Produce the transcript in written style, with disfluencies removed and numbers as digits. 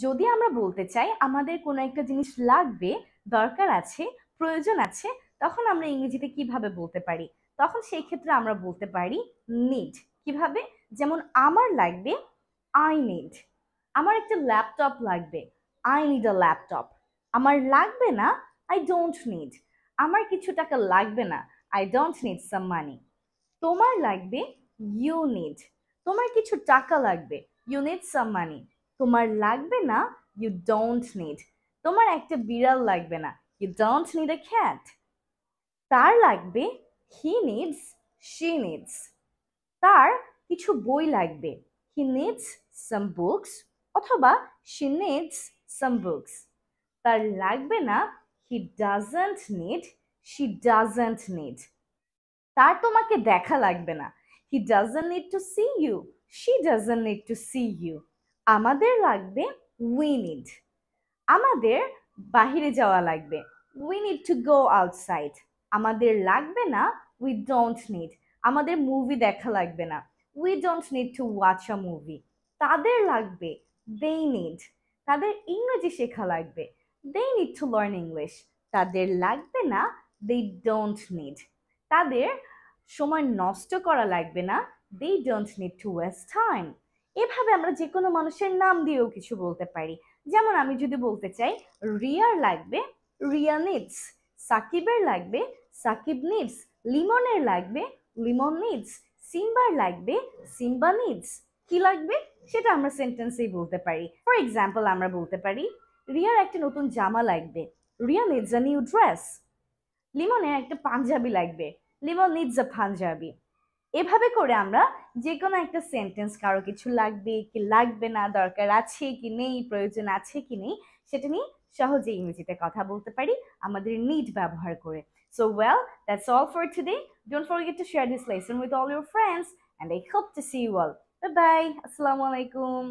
যদি আমরা বলতে চাই আমাদের কোনো একটা জিনিস লাগবে, দরকার আছে, প্রয়োজন আছে, তখন আমরা ইংরেজিতে কিভাবে বলতে পারি? তখন সেই ক্ষেত্রে আমরা বলতে পারি নিড। কিভাবে? যেমন আমার লাগবে, আই নিড। আমার একটা ল্যাপটপ লাগবে, আই নিড আ ল্যাপটপ। আমার লাগবে না, আই ডোন্ট নিড। আমার কিছু টাকা লাগবে না, আই ডোন্ট নিড সাম মানি। তোমার লাগবে, ইউ নিড। তোমার কিছু টাকা লাগবে, ইউ নিড সাম মানি। তোমার লাগবে না, ইউ ডোন্ট নিড। তোমার একটা বিড়াল লাগবে না, you don't need a cat. তার লাগবে, হি নিডস, শি নিডস। তার কিছু বই লাগবে, হি নিডস সাম বুকস অথবা শি নিডস সাম বুকস। তার লাগবে না, he doesn't need, she doesn't need. তার তোমাকে দেখা লাগবে না, he doesn't need to see you, she doesn't need to see you. আমাদের লাগবে, উই নিড। আমাদের বাহিরে যাওয়া লাগবে, we need to go outside. আমাদের লাগবে না, উই ডোন্ট নিড। আমাদের মুভি দেখা লাগবে না, we don't need to watch a movie. তাদের লাগবে, দে নিড। তাদের ইংরেজি শেখা লাগবে, they need to learn English. তাদের লাগবে না, দে ডোন্ট নিড। তাদের সময় নষ্ট করা লাগবে না, they don't need to waste time. এভাবে আমরা যে কোনো মানুষের নাম দিয়েও কিছু বলতে পারি। যেমন আমি যদি বলতে চাই রিয়ার লাগবে, রিয়া নিডস। সাকিবের লাগবে, সাকিব নিডস। লিমনের লাগবে, লিমন নিডস। সিম্বার লাগবে, সিম্বা নিডস। কি লাগবে সেটা আমরা সেন্টেন্সেই বলতে পারি। ফর এক্সাম্পল আমরা বলতে পারি রিয়ার একটা নতুন জামা লাগবে, Riya needs a new dress. লিমনের একটা পাঞ্জাবি লাগবে, লিমন নিডস আ পাঞ্জাবি। এভাবে করে আমরা যে কোনো একটা সেন্টেন্স, কারো কিছু লাগবে কি লাগবে না, দরকার আছে কি নেই, প্রয়োজন আছে কি নেই, সেটা নিয়ে সহজে ইংরেজিতে কথা বলতে পারি আমাদের নিড ব্যবহার করে। So well, that's all for today. Don't forget to share this lesson with all your friends, and I hope to see you all. Bye bye. Assalamu alaikum.